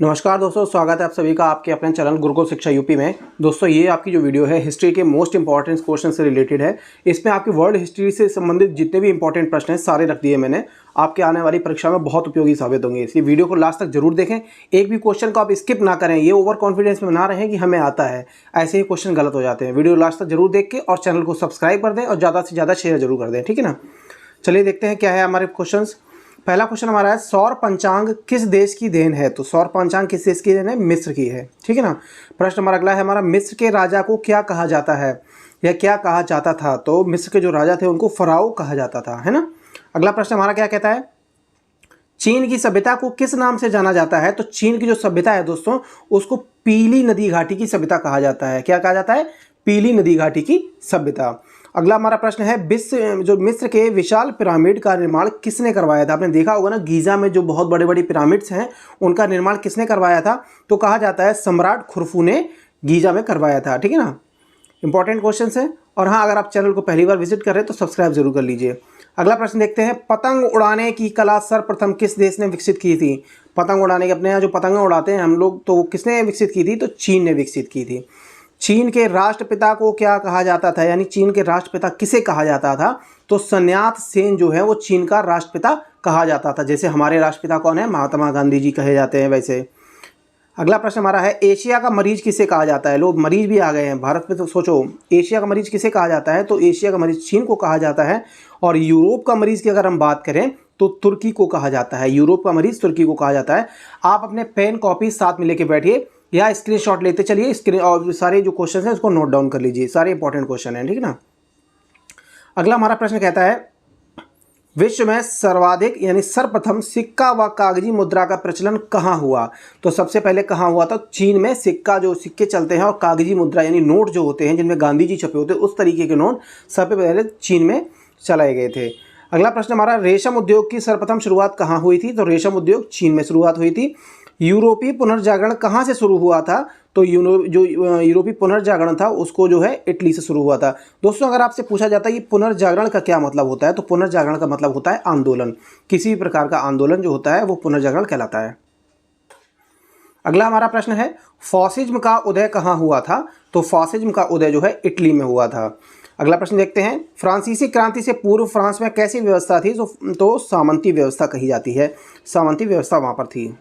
नमस्कार दोस्तों, स्वागत है आप सभी का आपके अपने चैनल गुरुकुल शिक्षा यूपी में। दोस्तों ये आपकी जो वीडियो है हिस्ट्री के मोस्ट इंपॉर्टेंट क्वेश्चन से रिलेटेड है। इसमें आपकी वर्ल्ड हिस्ट्री से संबंधित जितने भी इंपॉर्टेंट प्रश्न हैं सारे रख दिए मैंने। आपके आने वाली परीक्षा में बहुत उपयोगी साबित होंगे, इसलिए वीडियो को लास्ट तक जरूर देखें। एक भी क्वेश्चन को आप स्किप ना करें, ये ओवर कॉन्फिडेंस में ना रहें कि हमें आता है, ऐसे ही क्वेश्चन गलत हो जाते हैं। वीडियो लास्ट तक जरूर देख के और चैनल को सब्सक्राइब कर दें और ज़्यादा से ज़्यादा शेयर जरूर कर दें, ठीक है ना। चलिए देखते हैं क्या है हमारे क्वेश्चन। पहला क्वेश्चन हमारा है, सौर पंचांग किस देश की देन है। तो सौर पंचांग किस देश की देन है? मिस्र की है, ठीक है ना। प्रश्न हमारा अगला है हमारा, मिस्र के राजा को क्या कहा जाता है या क्या कहा जाता था? तो मिस्र के जो राजा थे उनको फराओ कहा जाता था, है ना। अगला प्रश्न हमारा क्या कहता है, चीन की सभ्यता को किस नाम से जाना जाता है? तो चीन की जो सभ्यता है दोस्तों उसको पीली नदी घाटी की सभ्यता कहा जाता है। क्या कहा जाता है? पीली नदी घाटी की सभ्यता। अगला हमारा प्रश्न है, मिस्र के विशाल पिरामिड का निर्माण किसने करवाया था? आपने देखा होगा ना, गीजा में जो बहुत बड़े बड़े पिरामिड्स हैं उनका निर्माण किसने करवाया था? तो कहा जाता है सम्राट खुरफू ने गीजा में करवाया था, ठीक है ना। इंपॉर्टेंट क्वेश्चन है। और हाँ, अगर आप चैनल को पहली बार विजिट कर रहे हैं तो सब्सक्राइब जरूर कर लीजिए। अगला प्रश्न देखते हैं, पतंग उड़ाने की कला सर्वप्रथम किस देश ने विकसित की थी? पतंग उड़ाने के अपने यहाँ जो पतंगा उड़ाते हैं हम लोग, तो किसने विकसित की थी? तो चीन ने विकसित की थी। चीन के राष्ट्रपिता को क्या कहा जाता था, यानी चीन के राष्ट्रपिता किसे कहा जाता था? तो सन्यात सेन जो है वो चीन का राष्ट्रपिता कहा जाता था। जैसे हमारे राष्ट्रपिता कौन है? महात्मा गांधी जी कहे जाते हैं वैसे। अगला प्रश्न हमारा है, एशिया का मरीज किसे कहा जाता है? लोग मरीज भी आ गए हैं भारत में, तो सोचो एशिया का मरीज किसे कहा जाता है? तो एशिया का मरीज चीन को कहा जाता है। और यूरोप का मरीज की अगर हम बात करें तो तुर्की को कहा जाता है। यूरोप का मरीज तुर्की को कहा जाता है। आप अपने पेन कॉपी साथ में लेके बैठिए या स्क्रीनशॉट लेते चलिए, स्क्रीन और सारे जो क्वेश्चन हैं उसको नोट डाउन कर लीजिए, सारे इंपॉर्टेंट क्वेश्चन हैं, ठीक है ना। अगला हमारा प्रश्न कहता है, विश्व में सर्वाधिक यानी सर्वप्रथम सिक्का व कागजी मुद्रा का प्रचलन कहाँ हुआ? तो सबसे पहले कहाँ हुआ था? चीन में सिक्का, जो सिक्के चलते हैं और कागजी मुद्रा यानी नोट जो होते हैं जिनमें गांधी जी छपे होते हैं, उस तरीके के नोट सबसे पहले चीन में चलाए गए थे। अगला प्रश्न हमारा, रेशम उद्योग की सर्वप्रथम शुरुआत कहाँ हुई थी? तो रेशम उद्योग चीन में शुरुआत हुई थी। यूरोपीय पुनर्जागरण कहाँ से शुरू हुआ था? तो जो यूरोपीय पुनर्जागरण था उसको जो है इटली से शुरू हुआ था। दोस्तों अगर आपसे पूछा जाता है कि पुनर्जागरण का क्या मतलब होता है, तो पुनर्जागरण का मतलब होता है आंदोलन। किसी भी प्रकार का आंदोलन जो होता है वो पुनर्जागरण कहलाता है। अगला हमारा प्रश्न है, फॉसिज्म का उदय कहाँ हुआ था? तो फॉसिज्म का उदय जो है इटली में हुआ था। अगला प्रश्न देखते हैं, फ्रांसीसी क्रांति से पूर्व फ्रांस में कैसी व्यवस्था थी? तो सामंती व्यवस्था कही जाती है, सामंती व्यवस्था वहाँ पर थी।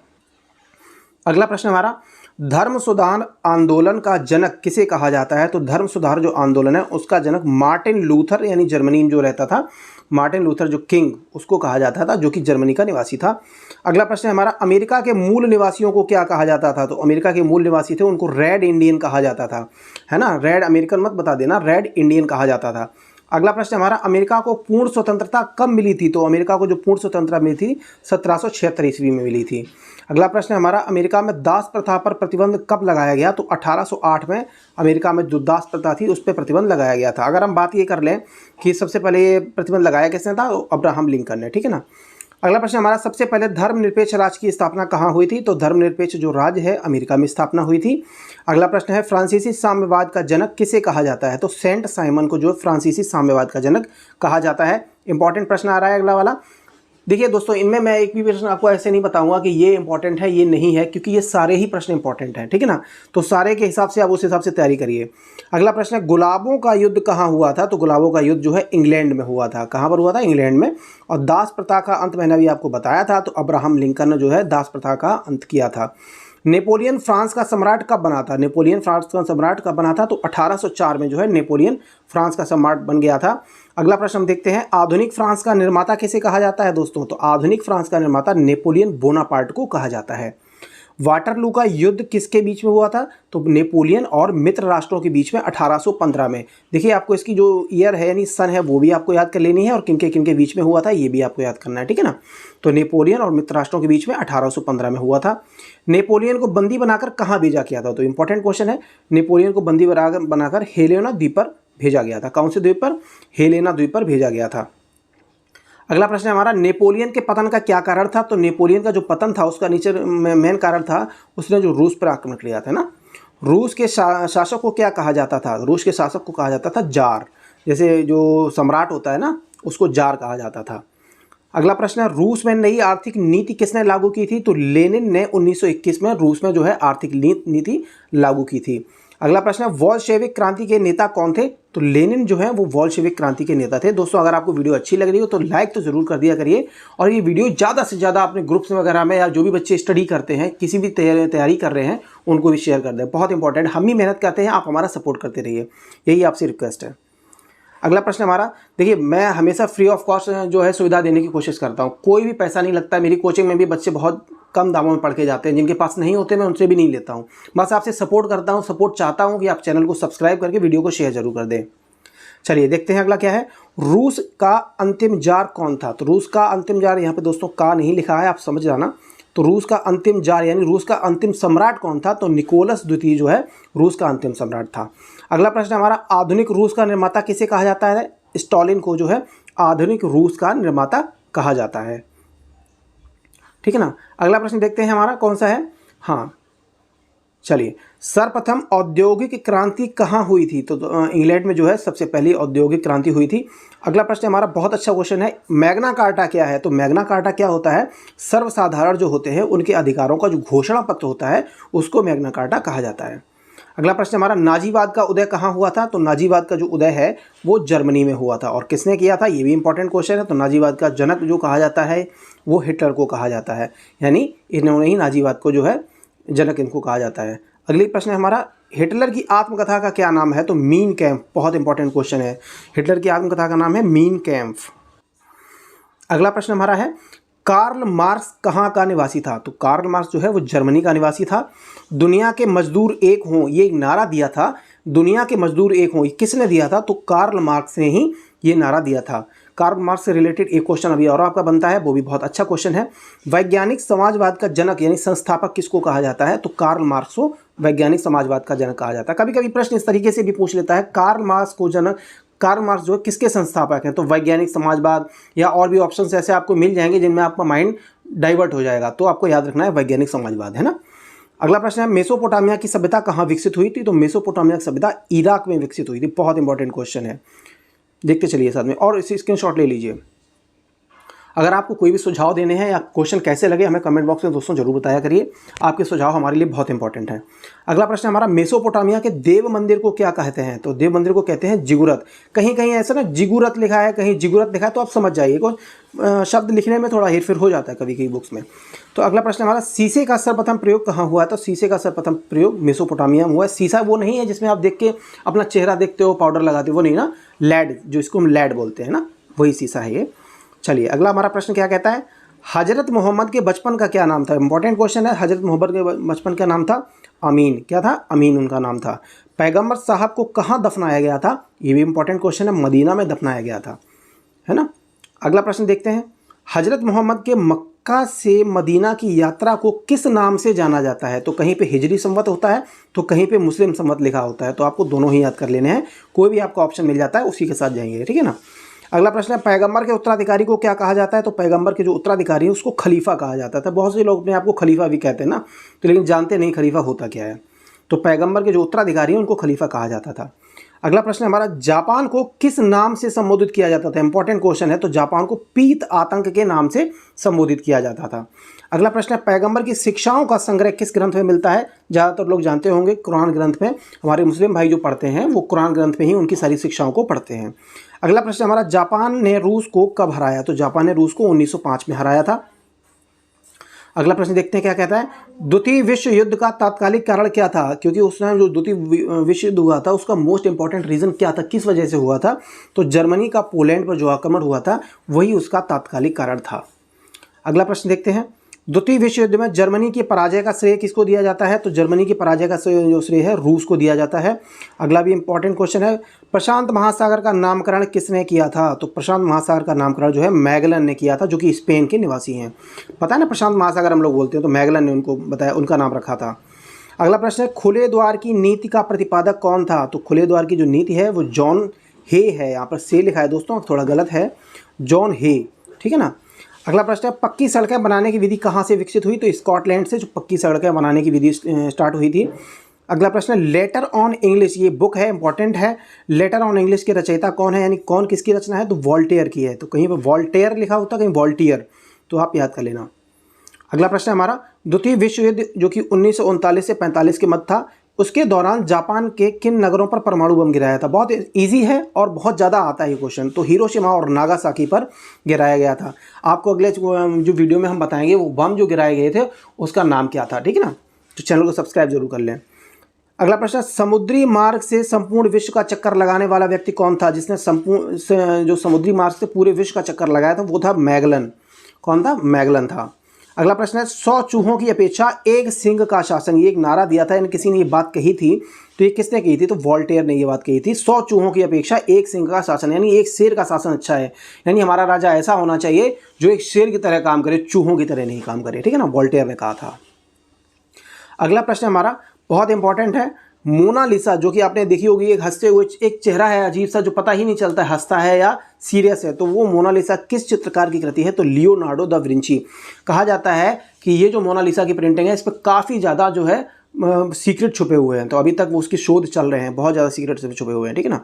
अगला प्रश्न हमारा, धर्म सुधार आंदोलन का जनक किसे कहा जाता है? तो धर्म सुधार जो आंदोलन है उसका जनक मार्टिन लूथर, यानी जर्मनी में जो रहता था मार्टिन लूथर जो किंग, उसको कहा जाता था, जो कि जर्मनी का निवासी था। अगला प्रश्न हमारा, अमेरिका के मूल निवासियों को क्या कहा जाता था? तो अमेरिका के मूल निवासी थे उनको रेड इंडियन कहा जाता था, है ना। रेड अमेरिकन मत बता देना, रेड इंडियन कहा जाता था। अगला प्रश्न हमारा, अमेरिका को पूर्ण स्वतंत्रता कब मिली थी? तो अमेरिका को जो पूर्ण स्वतंत्रता मिली थी 1776 ईस्वी में मिली थी। अगला प्रश्न हमारा, अमेरिका में दास प्रथा पर प्रतिबंध कब लगाया गया? तो 1808 में अमेरिका में जो दास प्रथा थी उस पर प्रतिबंध लगाया गया था। अगर हम बात ये कर लें कि सबसे पहले ये प्रतिबंध लगाया किसने था, तो अब्राहम लिंकन ने, ठीक है ना। अगला प्रश्न हमारा, सबसे पहले धर्मनिरपेक्ष राज्य की स्थापना कहाँ हुई थी? तो धर्मनिरपेक्ष जो राज्य है अमेरिका में स्थापना हुई थी। अगला प्रश्न है, फ्रांसीसी साम्यवाद का जनक किसे कहा जाता है? तो सेंट साइमन को जो फ्रांसीसी साम्यवाद का जनक कहा जाता है। इंपॉर्टेंट प्रश्न आ रहा है अगला वाला। देखिए दोस्तों, इनमें मैं एक भी प्रश्न आपको ऐसे नहीं बताऊंगा कि ये इंपॉर्टेंट है ये नहीं है, क्योंकि ये सारे ही प्रश्न इंपॉर्टेंट हैं, ठीक है ना। तो सारे के हिसाब से आप उस हिसाब से तैयारी करिए। अगला प्रश्न है, गुलाबों का युद्ध कहाँ हुआ था? तो गुलाबों का युद्ध जो है इंग्लैंड में हुआ था। कहाँ पर हुआ था? इंग्लैंड में। और दास प्रथा का अंत मैंने अभी आपको बताया था, तो अब्राहम लिंकन ने जो है दास प्रथा का अंत किया था। नेपोलियन फ्रांस का सम्राट कब बना था? नेपोलियन फ्रांस का सम्राट कब बना था? तो 1804 में जो है नेपोलियन फ्रांस का सम्राट बन गया था। अगला प्रश्न हम देखते हैं, आधुनिक फ्रांस का निर्माता किसे कहा जाता है? दोस्तों तो आधुनिक फ्रांस का निर्माता नेपोलियन बोनापार्ट को कहा जाता है। वाटरलू का युद्ध किसके बीच में हुआ था? तो नेपोलियन और मित्र राष्ट्रों के बीच में 1815 में। देखिए आपको इसकी जो ईयर है यानी सन है वो भी आपको याद कर लेनी है, और किनके किनके बीच में हुआ था ये भी आपको याद करना है, ठीक है ना। तो नेपोलियन और मित्र राष्ट्रों के बीच में 1815 में हुआ था। नेपोलियन को बंदी बनाकर कहाँ भेजा गया था? तो इंपॉर्टेंट क्वेश्चन है। नेपोलियन को बंदी बनाकर हेलेना द्वीप पर भेजा गया था। कौन से द्वीप पर? हेलेना द्वीप पर भेजा गया था। अगला प्रश्न है हमारा, नेपोलियन के पतन का क्या कारण था? तो नेपोलियन का जो पतन था उसका नीचे मेन कारण था उसने जो रूस पर आक्रमण किया था ना। रूस के शासक को क्या कहा जाता था? रूस के शासक को कहा जाता था जार। जैसे जो सम्राट होता है ना उसको जार कहा जाता था। अगला प्रश्न है, रूस में नई आर्थिक नीति किसने लागू की थी? तो लेनिन ने 1921 में रूस में जो है आर्थिक नीति लागू की थी। अगला प्रश्न है, बोल्शेविक क्रांति के नेता कौन थे? तो लेनिन जो है वो बोल्शेविक क्रांति के नेता थे। दोस्तों अगर आपको वीडियो अच्छी लग रही हो तो लाइक तो जरूर कर दिया करिए, और ये वीडियो ज़्यादा से ज़्यादा अपने ग्रुप्स वगैरह में, या जो भी बच्चे स्टडी करते हैं, किसी भी तैयारी कर रहे हैं, उनको भी शेयर कर दें। बहुत इंपॉर्टेंट, हम ही मेहनत करते हैं, आप हमारा सपोर्ट करते रहिए, यही आपसे रिक्वेस्ट है। अगला प्रश्न हमारा, देखिए मैं हमेशा फ्री ऑफ कॉस्ट जो है सुविधा देने की कोशिश करता हूँ, कोई भी पैसा नहीं लगता। मेरी कोचिंग में भी बच्चे बहुत कम दामों में पढ़ के जाते हैं, जिनके पास नहीं होते मैं उनसे भी नहीं लेता हूँ, बस आपसे सपोर्ट करता हूँ। सपोर्ट चाहता हूँ कि आप चैनल को सब्सक्राइब करके वीडियो को शेयर जरूर कर दें। चलिए देखते हैं अगला क्या है, रूस का अंतिम जार कौन था? तो रूस का अंतिम जार, यहाँ पे दोस्तों का नहीं लिखा है, आप समझ जाना। तो रूस का अंतिम जार यानी रूस का अंतिम सम्राट कौन था? तो निकोलस द्वितीय जो है रूस का अंतिम सम्राट था। अगला प्रश्न हमारा, आधुनिक रूस का निर्माता किसे कहा जाता है? स्टालिन को जो है आधुनिक रूस का निर्माता कहा जाता है, ठीक है ना। अगला प्रश्न देखते हैं हमारा कौन सा है। हाँ चलिए, सर्वप्रथम औद्योगिक क्रांति कहाँ हुई थी? तो इंग्लैंड में जो है सबसे पहली औद्योगिक क्रांति हुई थी। अगला प्रश्न हमारा बहुत अच्छा क्वेश्चन है, मैग्ना कार्टा क्या है? तो मैग्ना कार्टा क्या होता है? सर्वसाधारण जो होते हैं उनके अधिकारों का जो घोषणा पत्र होता है उसको मैग्ना कार्टा कहा जाता है। अगला प्रश्न हमारा, नाजीवाद का उदय कहाँ हुआ था? तो नाजीवाद का जो उदय है वो जर्मनी में हुआ था। और किसने किया था? ये भी इंपॉर्टेंट क्वेश्चन है। तो नाजीवाद का जनक जो कहा जाता है वो हिटलर को कहा जाता है, यानी इन्होंने ही नाजीवाद को जो है जनक इनको कहा जाता है। अगली प्रश्न है हमारा, हिटलर की आत्मकथा का क्या नाम है? तो मीन कैम्प, बहुत इंपॉर्टेंट क्वेश्चन है। हिटलर की आत्मकथा का नाम है मीन कैम्प। अगला प्रश्न हमारा है, कार्ल मार्क्स कहाँ का निवासी था? तो कार्ल मार्क्स जो है वो जर्मनी का निवासी था। दुनिया के मजदूर एक हों, ये एक नारा दिया था। दुनिया के मजदूर एक हों, किसने दिया था? तो कार्ल मार्क्स ने ही ये नारा दिया था। कार्ल मार्क्स से रिलेटेड एक क्वेश्चन अभी और आपका बनता है, वो भी बहुत अच्छा क्वेश्चन है। वैज्ञानिक समाजवाद का जनक यानी संस्थापक किसको कहा जाता है? तो कार्ल मार्क्स को वैज्ञानिक समाजवाद का जनक कहा जाता है। कभी कभी प्रश्न इस तरीके से भी पूछ लेता है, कार्ल मार्क्स को जनक, कार्ल मार्क्स जो है किसके संस्थापक हैं? तो वैज्ञानिक समाजवाद, या और भी ऑप्शन ऐसे आपको मिल जाएंगे जिनमें आपका माइंड डाइवर्ट हो जाएगा, तो आपको याद रखना है वैज्ञानिक समाजवाद, है ना। अगला प्रश्न है, मेसोपोटामिया की सभ्यता कहाँ विकसित हुई थी? तो मेसोपोटामिया की सभ्यता इराक में विकसित हुई थी। बहुत इंपॉर्टेंट क्वेश्चन है, देखते चलिए साथ में, और इसी स्क्रीनशॉट ले लीजिए। अगर आपको कोई भी सुझाव देने हैं या क्वेश्चन कैसे लगे हमें कमेंट बॉक्स में दोस्तों जरूर बताया करिए, आपके सुझाव हमारे लिए बहुत इंपॉर्टेंट है। अगला प्रश्न हमारा, मेसोपोटामिया के देव मंदिर को क्या कहते हैं? तो देव मंदिर को कहते हैं जिगुरत। कहीं कहीं ऐसा ना जिगुरत लिखा है, कहीं जिगुरत लिखा है, तो आप समझ जाइए, को शब्द लिखने में थोड़ा हेरफेर हो जाता है कभी कभी बुक्स में। तो अगला प्रश्न हमारा, शीशे का सर्वप्रथम प्रयोग कहाँ हुआ है? तो शीशे का सर्वप्रथम प्रयोग मेसोपोटामिया में हुआ है। शीशा वो नहीं है जिसमें आप देख के अपना चेहरा देखते हो, पाउडर लगाते हो, वो नहीं ना, लैड, जो इसको हम लैड बोलते हैं ना, वही शीशा है ये। चलिए अगला हमारा प्रश्न क्या कहता है, हजरत मोहम्मद के बचपन का क्या नाम था? इंपॉर्टेंट क्वेश्चन है। हजरत मोहम्मद के बचपन का नाम था अमीन। क्या था? अमीन उनका नाम था। पैगंबर साहब को कहाँ दफनाया गया था? ये भी इंपॉर्टेंट क्वेश्चन है, मदीना में दफनाया गया था, है ना। अगला प्रश्न देखते हैं, हजरत मोहम्मद के मक्का से मदीना की यात्रा को किस नाम से जाना जाता है? तो कहीं पे हिजरी संवत होता है, तो कहीं पे मुस्लिम संवत लिखा होता है, तो आपको दोनों ही याद कर लेने हैं, कोई भी आपका ऑप्शन मिल जाता है उसी के साथ जाएंगे, ठीक है ना। अगला प्रश्न है, पैगंबर के उत्तराधिकारी को क्या कहा जाता है? तो पैगंबर के जो उत्तराधिकारी है उसको खलीफा कहा जाता था। बहुत से लोग अपने आप को खलीफा भी कहते हैं ना, तो लेकिन जानते नहीं खलीफा होता क्या है। तो पैगंबर के जो उत्तराधिकारी हैं उनको खलीफा कहा जाता था। अगला प्रश्न हमारा, जापान को किस नाम से संबोधित किया जाता था? इंपॉर्टेंट क्वेश्चन है। तो जापान को पीत आतंक के नाम से संबोधित किया जाता था। अगला प्रश्न है, पैगंबर की शिक्षाओं का संग्रह किस ग्रंथ में मिलता है? ज़्यादातर लोग जानते होंगे कुरान ग्रंथ में। हमारे मुस्लिम भाई जो पढ़ते हैं वो कुरान ग्रंथ में ही उनकी सारी शिक्षाओं को पढ़ते हैं। अगला प्रश्न हमारा, जापान ने रूस को कब हराया? तो जापान ने रूस को 1905 में हराया था। अगला प्रश्न देखते हैं क्या कहता है, द्वितीय विश्व युद्ध का तात्कालिक कारण क्या था? क्योंकि उस टाइम जो द्वितीय विश्व युद्ध हुआ था उसका मोस्ट इंपॉर्टेंट रीजन क्या था, किस वजह से हुआ था? तो जर्मनी का पोलैंड पर जो आक्रमण हुआ था वही उसका तात्कालिक कारण था। अगला प्रश्न देखते हैं, द्वितीय विश्व युद्ध में जर्मनी की पराजय का श्रेय किसको दिया जाता है? तो जर्मनी की पराजय का जो श्रेय है रूस को दिया जाता है। अगला भी इंपॉर्टेंट क्वेश्चन है, प्रशांत महासागर का नामकरण किसने किया था? तो प्रशांत महासागर का नामकरण जो है मैगलन ने किया था, जो कि स्पेन के निवासी हैं। पता है ना, प्रशांत महासागर हम लोग बोलते हैं, तो मैगलन ने उनको बताया, उनका नाम रखा था। अगला प्रश्न है, खुले द्वार की नीति का प्रतिपादक कौन था? तो खुले द्वार की जो नीति है वो जॉन हे है। यहाँ पर से लिखा है दोस्तों, थोड़ा गलत है, जॉन हे, ठीक है ना। अगला प्रश्न है, पक्की सड़कें बनाने की विधि कहाँ से विकसित हुई? तो स्कॉटलैंड से जो पक्की सड़कें बनाने की विधि स्टार्ट हुई थी। अगला प्रश्न है लेटर ऑन इंग्लिश, ये बुक है, इंपॉर्टेंट है। लेटर ऑन इंग्लिश के रचयिता कौन है, यानी कौन किसकी रचना है, तो वॉल्टेयर की है। तो कहीं पर वॉल्टेयर लिखा होता, कहीं वॉल्टियर, तो आप याद कर लेना। अगला प्रश्न है हमारा, द्वितीय विश्व युद्ध जो कि 1939 से 45 के मध्य था, उसके दौरान जापान के किन नगरों पर परमाणु बम गिराया था। बहुत इजी है और बहुत ज़्यादा आता है ये क्वेश्चन। तो हिरोशिमा और नागासाकी पर गिराया गया था। आपको अगले जो वीडियो में हम बताएंगे वो बम जो गिराए गए थे उसका नाम क्या था, ठीक है ना। तो चैनल को सब्सक्राइब जरूर कर लें। अगला प्रश्न, समुद्री मार्ग से संपूर्ण विश्व का चक्कर लगाने वाला व्यक्ति कौन था, जिसने जो समुद्री मार्ग से पूरे विश्व का चक्कर लगाया था वो था मैगलन। कौन था, मैगलन था। अगला प्रश्न है 100 चूहों की अपेक्षा एक सिंह का शासन, ये एक नारा दिया था, यानी किसी ने ये बात कही थी, तो ये किसने कही थी, तो वॉल्टेयर ने ये बात कही थी। 100 चूहों की अपेक्षा एक सिंह का शासन, यानी एक शेर का शासन अच्छा है, यानी हमारा राजा ऐसा होना चाहिए जो एक शेर की तरह काम करे, चूहों की तरह नहीं काम करे, ठीक है ना, वॉल्टेयर ने कहा था। अगला प्रश्न हमारा बहुत इंपॉर्टेंट है, मोनालिसा जो कि आपने देखी होगी, एक हंसते हुए एक चेहरा है अजीब सा जो पता ही नहीं चलता हंसता है या सीरियस है, तो वो मोनालिसा किस चित्रकार की कृति है, तो लियोनार्डो दा विंची। कहा जाता है कि ये जो मोनालिसा की प्रिंटिंग है इस पर काफ़ी ज़्यादा जो है सीक्रेट छुपे हुए हैं, तो अभी तक वो उसकी शोध चल रहे हैं, बहुत ज़्यादा सीक्रेट छुपे हुए हैं, ठीक है ना।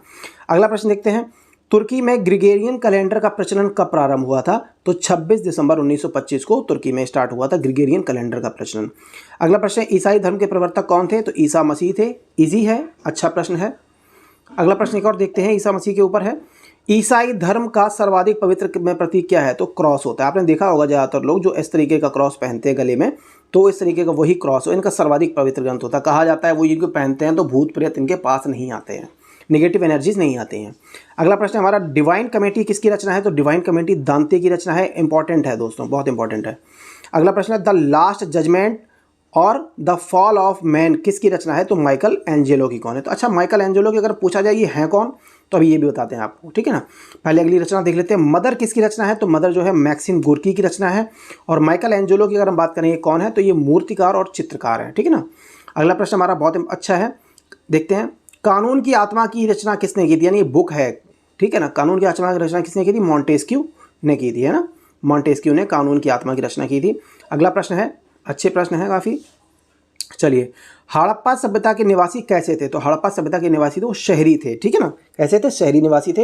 अगला प्रश्न देखते हैं, तुर्की में ग्रिगोरियन कैलेंडर का प्रचलन कब प्रारंभ हुआ था, तो 26 दिसंबर 1925 को तुर्की में स्टार्ट हुआ था ग्रिगोरियन कैलेंडर का प्रचलन। अगला प्रश्न है, ईसाई धर्म के प्रवर्तक कौन थे, तो ईसा मसीह थे। इजी है, अच्छा प्रश्न है। अगला प्रश्न एक और देखते हैं, ईसा मसीह के ऊपर है, ईसाई धर्म का सर्वाधिक पवित्र में प्रतीक क्या है, तो क्रॉस होता है। आपने देखा होगा ज़्यादातर लोग जो इस तरीके का क्रॉस पहनते हैं गले में, तो इस तरीके का वही क्रॉस हो, इनका सर्वाधिक पवित्र ग्रंथ होता है। कहा जाता है वो इनको पहनते हैं तो भूत प्रेत इनके पास नहीं आते हैं, नेगेटिव एनर्जीज नहीं आती हैं। अगला प्रश्न हमारा, डिवाइन कमेटी किसकी रचना है, तो डिवाइन कमेटी दांते की रचना है। इंपॉर्टेंट है दोस्तों, बहुत इंपॉर्टेंट है। अगला प्रश्न है, द लास्ट जजमेंट और द फॉल ऑफ मैन किसकी रचना है, तो माइकल एंजेलो की। कौन है, तो अच्छा माइकल एंजेलो की अगर पूछा जाए ये हैं कौन, तो अभी ये भी बताते हैं आपको, ठीक है ना। पहले अगली रचना देख लेते हैं, मदर किसकी रचना है, तो मदर जो है मैक्सिम गोर्की की रचना है। और माइकल एंजेलो की अगर हम बात करें ये कौन है, तो ये मूर्तिकार और चित्रकार है, ठीक है ना। अगला प्रश्न हमारा बहुत अच्छा है, देखते हैं, कानून की आत्मा की रचना किसने की थी, यानी ये बुक है, ठीक है ना। कानून की आत्मा की रचना किसने की थी, मॉन्टेस्क्यू ने की थी, है ना। मॉन्टेस्क्यू ने कानून की आत्मा की रचना की थी। अगला प्रश्न है, अच्छे प्रश्न है काफ़ी, चलिए, हड़प्पा सभ्यता के निवासी कैसे थे, तो हड़प्पा सभ्यता के निवासी तो शहरी थे, ठीक है ना। कैसे थे, शहरी निवासी थे।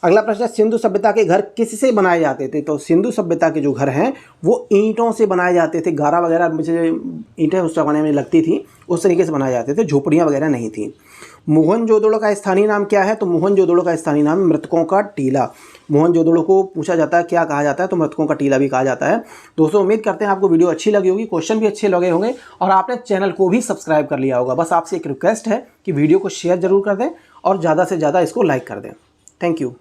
अगला प्रश्न, सिंधु सभ्यता के घर किससे बनाए जाते थे, तो सिंधु सभ्यता के जो घर हैं वो ईंटों से बनाए जाते थे। गारा वगैरह मुझे ईंटें उस जमाने में लगती थी, उस तरीके से बनाए जाते थे, झोपड़ियाँ वगैरह नहीं थी। मोहनजोदड़ो का स्थानीय नाम क्या है, तो मोहनजोदड़ो का स्थानीय नाम मृतकों का टीला। मोहनजोदड़ो को पूछा जाता है क्या कहा जाता है, तो मृतकों का टीला भी कहा जाता है। दोस्तों उम्मीद करते हैं आपको वीडियो अच्छी लगी होगी, क्वेश्चन भी अच्छे लगे होंगे और आपने चैनल को भी सब्सक्राइब कर लिया होगा। बस आपसे एक रिक्वेस्ट है कि वीडियो को शेयर जरूर कर दें और ज़्यादा से ज़्यादा इसको लाइक कर दें। Thank you.